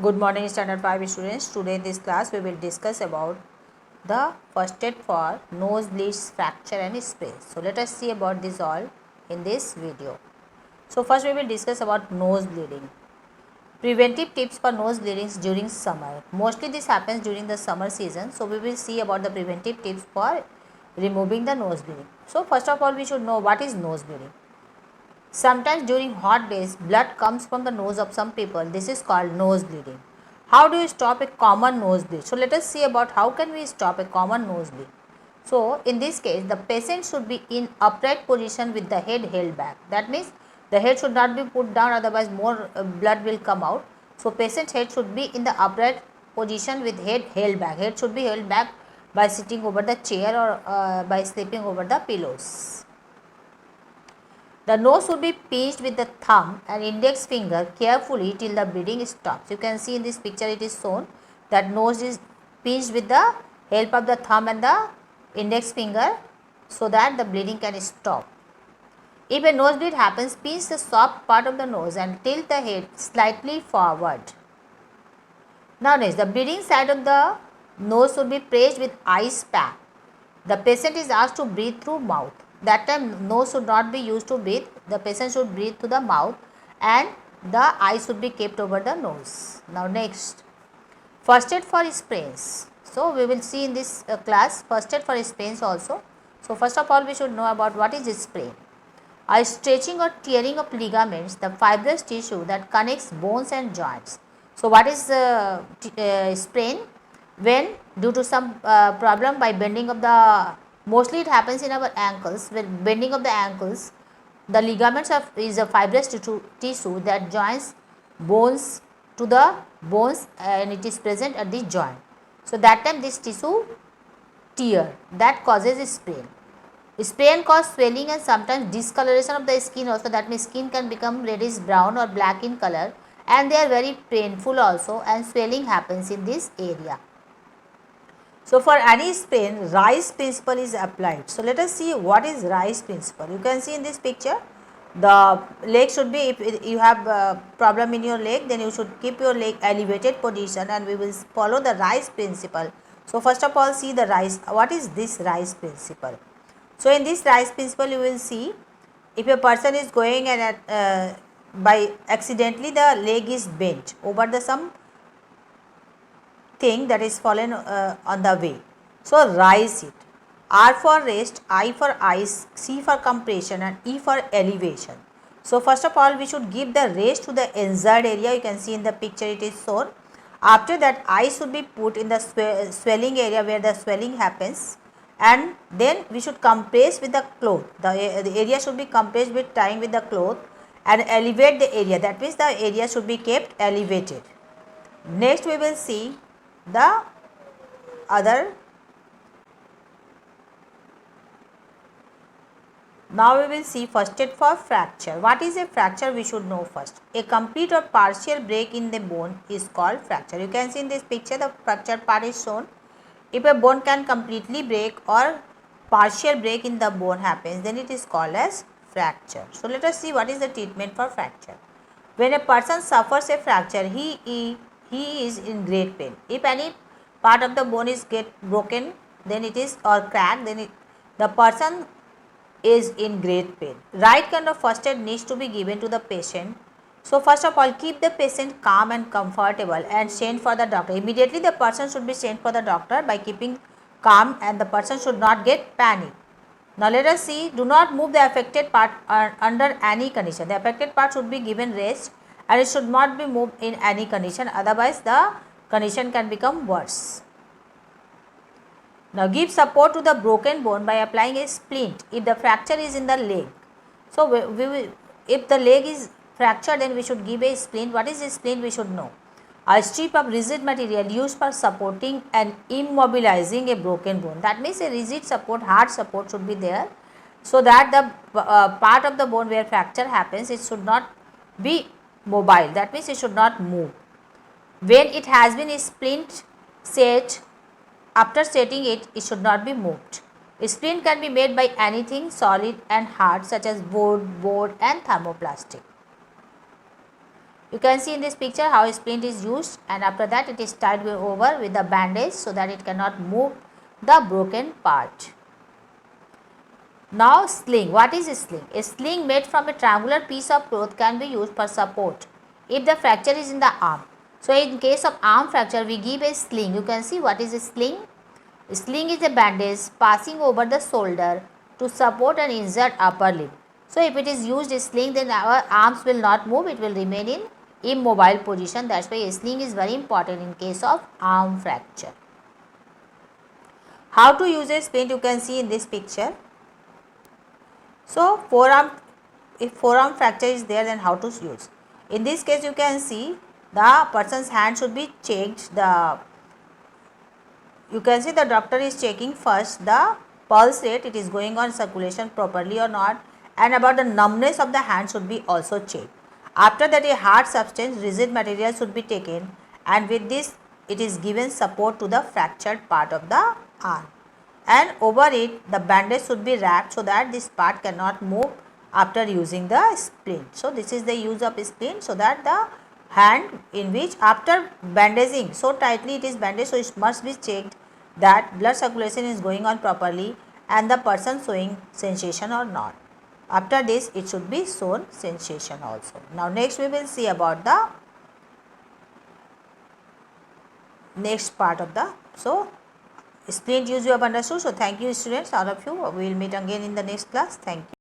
Good morning standard 5 students. Today in this class we will discuss about the first aid for nosebleeds, fracture and sprains. So let us see about this all in this video. So first we will discuss about nose bleeding. Preventive tips for nose bleedings during summer. Mostly this happens during the summer season. So we will see about the preventive tips for removing the nose bleeding. So first of all we should know what is nose bleeding. Sometimes during hot days, blood comes from the nose of some people. This is called nose bleeding. How do you stop a common nosebleed? So let us see about how can we stop a common nosebleed. So in this case, the patient should be in upright position with the head held back. That means the head should not be put down, otherwise more blood will come out. So patient's head should be in the upright position with head held back. Head should be held back by sitting over the chair or by sleeping over the pillows. The nose should be pinched with the thumb and index finger carefully till the bleeding stops. You can see in this picture it is shown that nose is pinched with the help of the thumb and the index finger so that the bleeding can stop. If a nosebleed happens, pinch the soft part of the nose and tilt the head slightly forward. Now next, the bleeding side of the nose should be pressed with ice pack. The patient is asked to breathe through mouth. That time nose should not be used to breathe. The patient should breathe to the mouth and the eyes should be kept over the nose. Now next, first aid for sprains. So we will see in this class first aid for sprains also. So first of all we should know about what is sprain. A stretching or tearing of ligaments, the fibrous tissue that connects bones and joints. So what is sprain? When due to some problem by bending of the, mostly it happens in our ankles, when bending of the ankles, the ligaments is a fibrous tissue that joins bones to the bones and it is present at the joint. So that time this tissue tear, that causes sprain. Sprain causes swelling and sometimes discoloration of the skin also, that means skin can become reddish brown or black in color, and they are very painful also, and swelling happens in this area. So for any sprain, Rice principle is applied. So let us see what is Rice principle. You can see in this picture, the leg should be, if you have a problem in your leg, then you should keep your leg elevated position and we will follow the Rice principle. So first of all see the Rice, what is this Rice principle? So in this Rice principle you will see, if a person is going and by accidentally the leg is bent over the some thing that is fallen on the way. So rise it. R for rest, I for ice, C for compression and E for elevation. So first of all we should give the rest to the injured area. You can see in the picture it is shown. After that ice should be put in the swelling area where the swelling happens, and then we should compress with the cloth. The area should be compressed with tying with the cloth and elevate the area. That means the area should be kept elevated. Next we will see the other. Now we will see first aid for fracture. What is a fracture? We should know first. A complete or partial break in the bone is called fracture. You can see in this picture the fracture part is shown. If a bone can completely break or partial break in the bone happens, then it is called as fracture. So let us see what is the treatment for fracture. When a person suffers a fracture, he is in great pain. If any part of the bone is get broken, then it is, or cracked, then the person is in great pain. Right kind of first aid needs to be given to the patient. So first of all, keep the patient calm and comfortable and send for the doctor. Immediately the person should be sent for the doctor by keeping calm, and the person should not get panic. Now let us see, do not move the affected part under any condition. The affected part should be given rest and it should not be moved in any condition, otherwise the condition can become worse. Now give support to the broken bone by applying a splint if the fracture is in the leg. So if the leg is fractured, then we should give a splint. What is a splint? We should know. A strip of rigid material used for supporting and immobilizing a broken bone. That means a rigid support, hard support should be there, so that the part of the bone where fracture happens, it should not be mobile. That means it should not move. When it has been splint set, after setting it, it should not be moved. A splint can be made by anything solid and hard such as board and thermoplastic. You can see in this picture how a splint is used, and after that it is tied over with the bandage so that it cannot move the broken part. Now sling. What is a sling? A sling made from a triangular piece of cloth can be used for support if the fracture is in the arm. So in case of arm fracture, we give a sling. You can see what is a sling. A sling is a bandage passing over the shoulder to support an injured upper limb. So if it is used a sling, then our arms will not move, it will remain in immobile position. That's why a sling is very important in case of arm fracture. How to use a splint, you can see in this picture. So if forearm fracture is there, then how to use? In this case, you can see the person's hand should be checked. You can see the doctor is checking first the pulse rate, it is going on circulation properly or not, and about the numbness of the hand should be also checked. After that, a hard substance, rigid material should be taken, and with this it is given support to the fractured part of the arm, and over it the bandage should be wrapped so that this part cannot move after using the splint. So this is the use of splint, so that the hand in which after bandaging so tightly it is bandaged, so it must be checked that blood circulation is going on properly and the person showing sensation or not. After this it should be shown sensation also. Now next we will see about the next part of the splint use you have understood. So thank you students, all of you. We will meet again in the next class. Thank you.